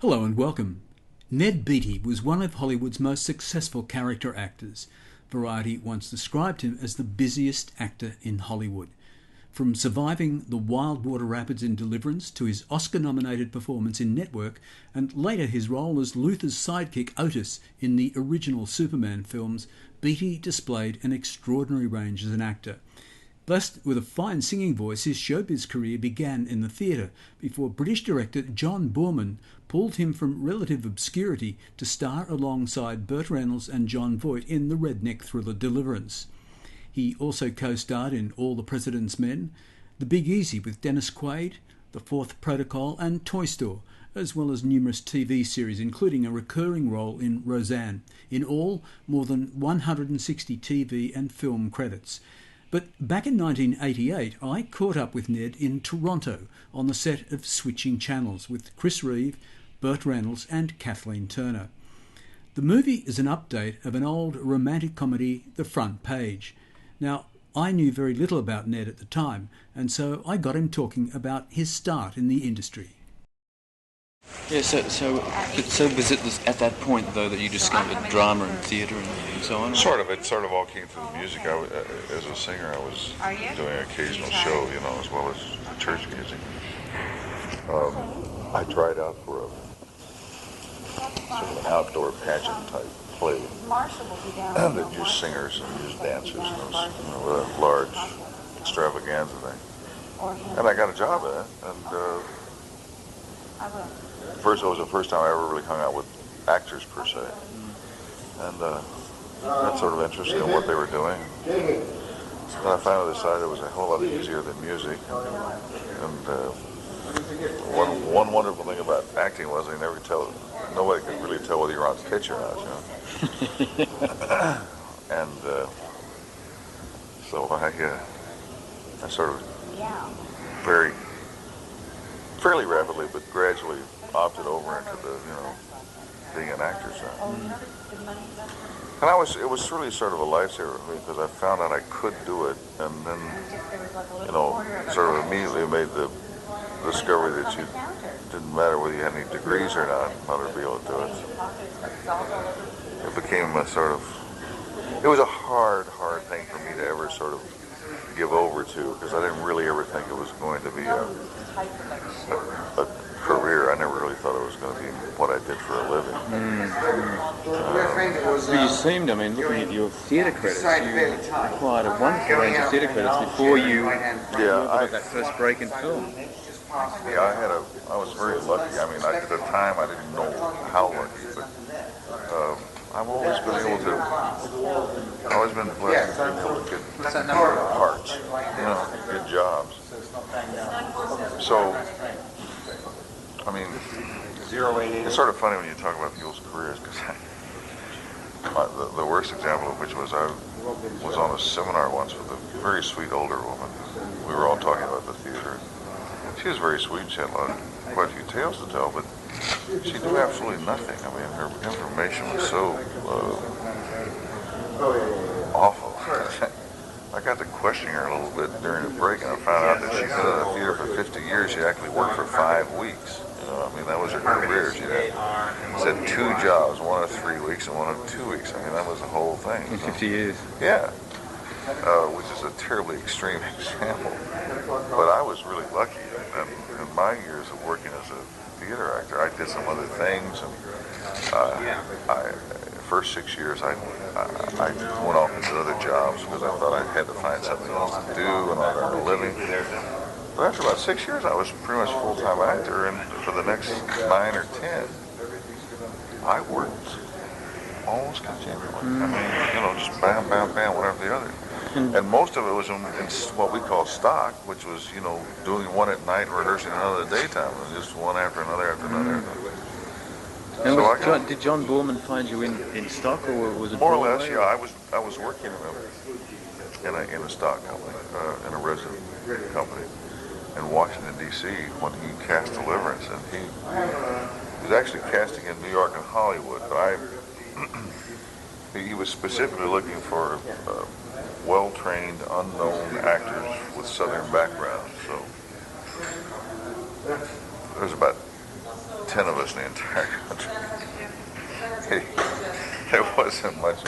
Hello and welcome. Ned Beatty was one of Hollywood's most successful character actors. Variety once described him as the busiest actor in Hollywood. From surviving the wild water rapids in Deliverance to his Oscar-nominated performance in Network and later his role as Luther's sidekick Otis in the original Superman films, Beatty displayed an extraordinary range as an actor. Blessed with a fine singing voice, his showbiz career began in the theatre before British director John Boorman pulled him from relative obscurity to star alongside Burt Reynolds and John Voight in the redneck thriller Deliverance. He also co-starred in All the President's Men, The Big Easy with Dennis Quaid, The Fourth Protocol and Toy Store, as well as numerous TV series, including a recurring role in Roseanne. In all, more than 160 TV and film credits. But back in 1988, I caught up with Ned in Toronto on the set of Switching Channels with Chris Reeve, Burt Reynolds and Kathleen Turner. The movie is an update of an old romantic comedy, The Front Page. Now, I knew very little about Ned at the time, and so I got him talking about his start in the industry. Yeah, so was it at that point, though, that you discovered drama and theatre and so on? Sort of. It sort of all came through the music. As a singer, I was doing an occasional show, as well as church music. I tried out for a sort of an outdoor pageant type play that used singers and used dancers, and it was a large extravaganza thing. And I got a job at it, and it was the first time I ever really hung out with actors per se, and got sort of interested in what they were doing. And I finally decided it was a whole lot easier than music. And one wonderful thing about acting was nobody could really tell whether you're on pitch or not, And so I sort of fairly rapidly, but gradually opted over into the, being an actor. And it was really sort of a lifesaver for me because I found out I could do it, and then, sort of immediately made the discovery that you didn't matter whether you had any degrees or not in order to be able to do it. It became it was a hard thing for me to ever sort of give over to, because I didn't really ever think it was going to be a career. I never really thought it was going to be what I did for a living. You seemed, looking at your theatre credits, you acquired a wonderful range of theatre credits before you got that first break in film. Yeah, I was very lucky. At the time I didn't know how lucky, but I've always been able to, blessed to be able to get parts, good jobs. So, it's sort of funny when you talk about people's careers, because the worst example of which was I was on a seminar once with a very sweet older woman. We were all talking about the theater. She was very sweet. She had quite a few tales to tell, but she knew absolutely nothing. Her information was so awful. I got to questioning her a little bit during the break, and I found out that she'd been in the theater for 50 years. She actually worked for 5 weeks. That was her career. She had 2 jobs, one of 3 weeks and one of 2 weeks. That was the whole thing. In 50 years. Yeah. Which is a terribly extreme example. But I was really lucky. In my years of working as a theater actor, I did some other things, and first 6 years I went off and did other jobs because I thought I had to find something else to do and I earned a living. But after about 6 years, I was pretty much a full-time actor, and for the next 9 or 10, I worked almost continually. Just bam, bam, bam, one after the other. And most of it was in what we call stock, which was, doing one at night and rehearsing another at the daytime, and just one after another after another. And did John Boorman find you in stock, or was it more or less? Yeah, I was working in a stock company, in a resident company in Washington D.C. when he cast Deliverance, and he was actually casting in New York and Hollywood, but he was specifically looking for well-trained, unknown actors with Southern backgrounds. So there's about 10 of us in the entire country. There wasn't much.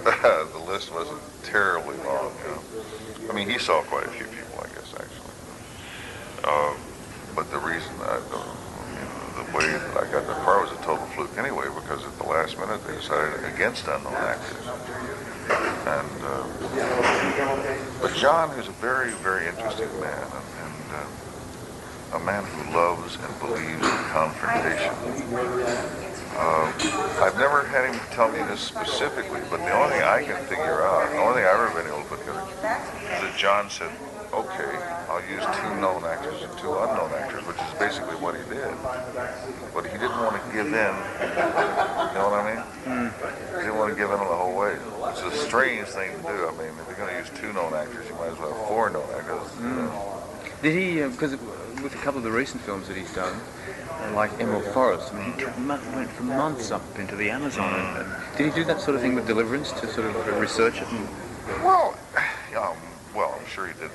The list wasn't terribly long, you know. I mean, he saw quite a few people, I guess, actually. But the reason the way that I got the part was a total fluke anyway, because at the last minute they decided against unknown actors. And but John, who's a very, very interesting man, and a man who loves and believes in confrontation. I've never had him tell me this specifically, but the only thing I can figure out, the only thing I've ever been able to put together, is that John said, okay, I'll use 2 known actors and 2 unknown actors, which is basically what he did. But he didn't want to give in, you know what I mean? He didn't want to give in the whole way. It's a strange thing to do. I mean, if you're going to use 2 known actors, you might as well have 4 known actors. You know? Did he, because with a couple of the recent films that he's done, like Emerald Forest, I mean, he went for months up into the Amazon. And did he do that sort of thing with Deliverance to sort of research it? Well, I'm sure he did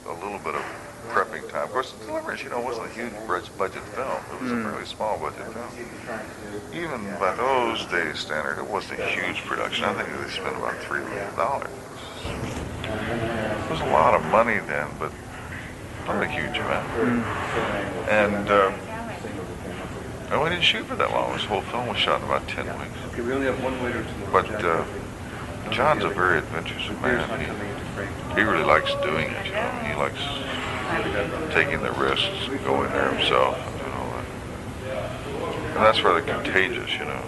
a little bit of prepping time. Of course, Deliverance, you know, wasn't a huge budget film. It was a fairly small budget film. Even by those days' standard, it wasn't a huge production. I think they spent about $3 million. It was a lot of money then, but not a huge amount. And we didn't shoot for that long. This whole film was shot in about 10 weeks. But John's a very adventurous man. He really likes doing it, you know. He likes taking the risks, going there himself, and all that. And that's rather contagious, you know.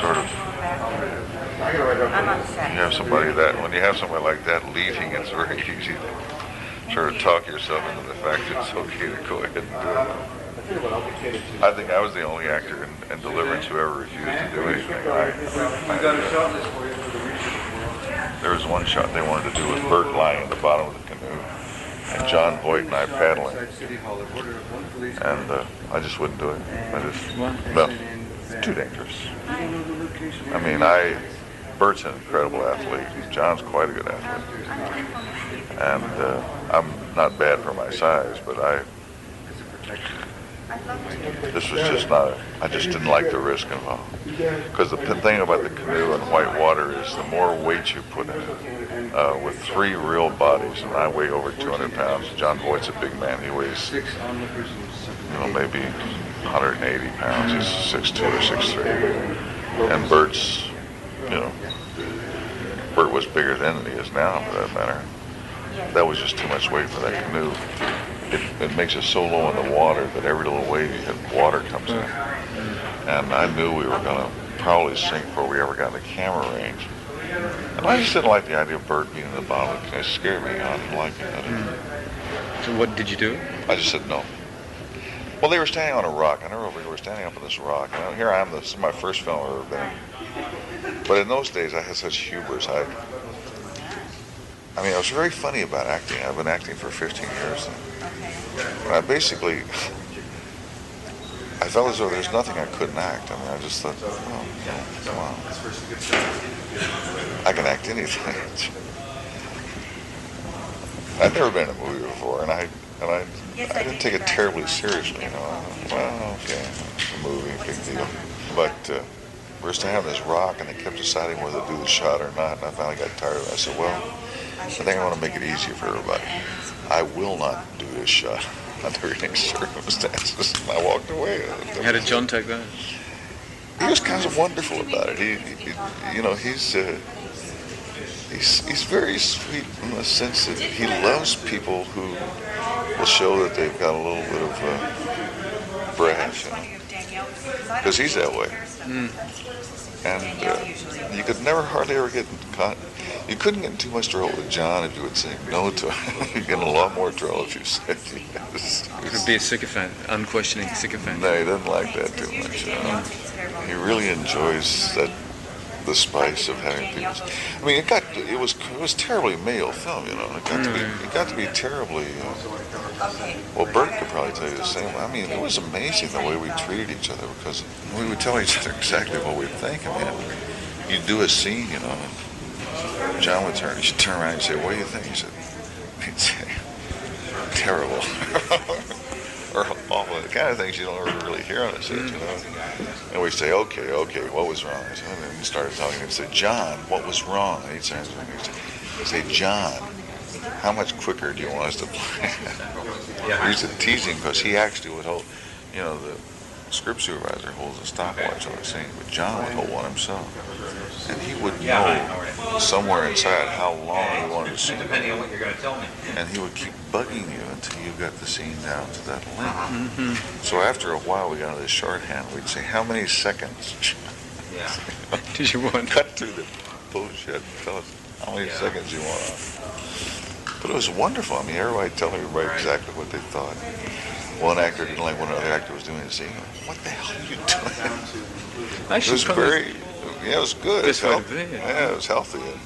Sort of. You have somebody when you have somebody like that leading, it's very easy to sort of talk yourself into the fact that it's okay to go ahead and do it. I think I was the only actor in Deliverance who ever refused to do anything. There was one shot they wanted to do with Burt lying in the bottom of the canoe, and John Voight and I paddling, and I just wouldn't do it. No, it's too dangerous. I mean, Burt's an incredible athlete. John's quite a good athlete, and I'm not bad for my size, but this was just not. I just didn't like the risk involved. Because the thing about the canoe and white water is the more weight you put in it, with 3 real bodies, and I weigh over 200 pounds. John Boyd's a big man. He weighs, maybe 180 pounds. He's 6'2" or 6'3". And Burt's, Burt was bigger then than he is now, for that matter. That was just too much weight for that canoe. It makes it so low in the water that every little wave you hit, water comes in. And I knew we were going to probably sink before we ever got in the camera range. And I just didn't like the idea of Burt being in the bottom. It scared me. I didn't like it. So what did you do? I just said no. Well, they were standing on a rock. I never we were standing up on this rock. And here I am. This is my first film I've ever been in. But in those days, I had such hubris. I was very funny about acting. I've been acting for 15 years. And I basically, I felt as though there's nothing I couldn't act. I mean, I just thought, come on. I can act anything. I'd never been in a movie before, and I didn't take it terribly seriously, Well, okay, it's a movie, big deal. But we were standing on this rock, and they kept deciding whether to do the shot or not, and I finally got tired of it. I said, well, I think I want to make it easier for everybody. I will not do this shot under any circumstances. And I walked away. How did John take that? He was kind of wonderful about it. He's very sweet in the sense that he loves people who will show that they've got a little bit of brash, because he's that way. And you could hardly ever get caught. You couldn't get in too much trouble with John if you would say no to him. You'd get in a lot more trouble if you said yes. You could be a sycophant, unquestioning sycophant. No, he doesn't like that too much. He really enjoys the spice of having people. I mean, it was terribly male film, It got to be terribly. Well, Burt could probably tell you the same. I mean, it was amazing the way we treated each other, because we would tell each other exactly what we'd think. I mean, you'd do a scene, and John would turn around and say, "What do you think?" He'd say, "Terrible," are awful. The kind of things you don't ever really hear on a set, you know. And we say, okay, what was wrong? And then we started talking. And say, John, what was wrong? And he'd say, John, how much quicker do you want us to play? We used to tease him because he actually would hold, you know, the script supervisor holds a stopwatch on the scene, but John would hold one himself. And he would know somewhere inside how long he wanted to see it. Depending on what you're going to tell me. And he would keep bugging you until you got the scene down to that length. So after a while, we got into this shorthand. We'd say, how many seconds? Did you want? Cut through the bullshit. Tell us how many seconds you want. But it was wonderful. I mean, everybody telling everybody exactly what they thought. One actor didn't like what another actor was doing. And saying, what the hell are you doing? It was very, it was good. It was healthy. Yeah, it was healthy. And,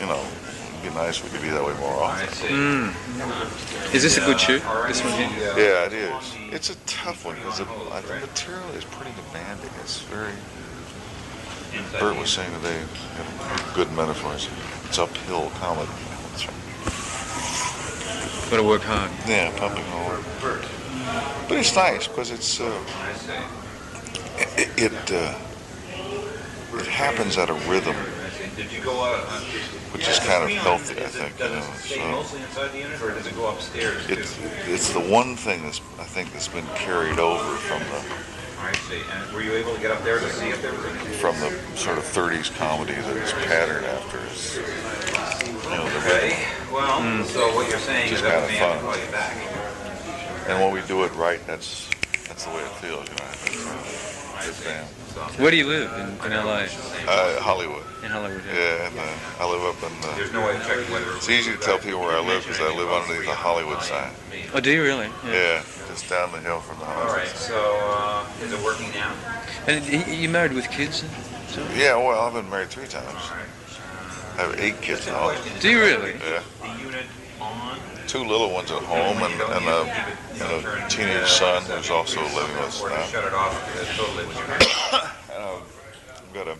you know, it'd be nice if we could be that way more often. Is this a good shoot? This one here? Yeah, it is. It's a tough one because the material is pretty demanding. It's very. Burt was saying today, good metaphors. It's uphill comedy. Got to work hard. Yeah, pumping hard. But it's nice because it's it happens at a rhythm, which is kind of healthy, I think. You know, so it's the one thing that's I think that's been carried over from the. And were you able to get up there to see if there was anything? From the sort of 30s comedy that is patterned after is, you know, the rhythm. Well, so what you're saying is that we may have to call you back. And when we do it right, that's the way it feels, you know. Good band. Where do you live in LA? Hollywood. In Hollywood, yeah. And I live up in There's no way to check whether it's easy to tell people where I live because I live underneath the Hollywood sign. Oh, do you really? Yeah, just down the hill from the Hollywood. All right, so is it working now? And you married with kids? Yeah, well, I've been married 3 times. I have 8 kids now. Do you really? Yeah. 2 little ones at home and a teenage son who's also living with us now. I've got a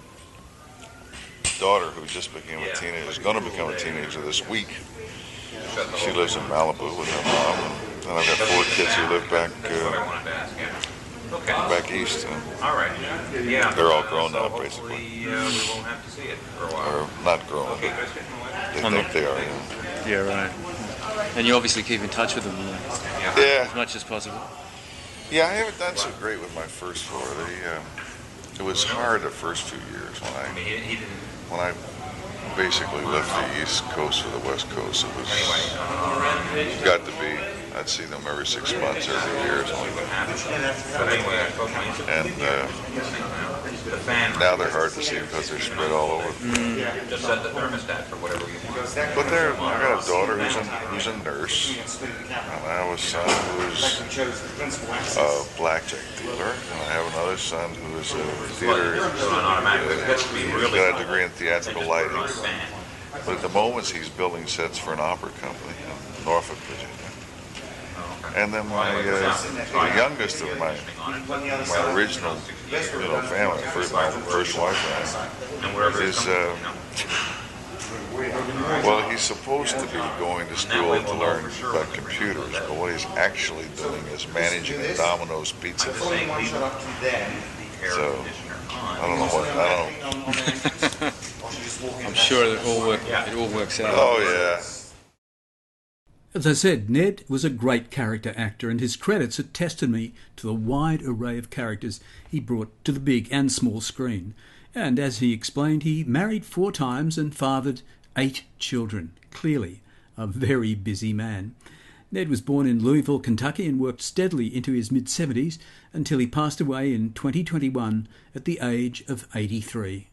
daughter who just became a teenager, is going to become a teenager this week. She lives in Malibu with her mom, and I've got 4 kids who live back east. They're all grown now, basically. We won't have to see it for a while. Or not grown, but they think they are. Yeah, right. And you obviously keep in touch with them as much as possible. Yeah, I haven't done so great with my first 4. It was hard the first few years when I basically left the East Coast for the West Coast. It was got to be. I'd see them every 6 months, every year. And now they're hard to see because they're spread all over. Just set the thermostat for whatever you want. But I got a daughter who's a nurse, and I have a son who's a blackjack dealer, and I have another son who is a theater. He's got a degree in theatrical lighting. But at the moment, he's building sets for an opera company in Norfolk, Virginia. And then the youngest of my original, family, my first wife, is he's supposed to be going to school to learn about computers, but what he's actually doing is managing a Domino's pizza. So I don't know. I'm sure that it all works out. Oh yeah. As I said, Ned was a great character actor, and his credits are testimony to the wide array of characters he brought to the big and small screen. And as he explained, he married 4 times and fathered 8 children. Clearly, a very busy man. Ned was born in Louisville, Kentucky, and worked steadily into his mid-70s until he passed away in 2021 at the age of 83.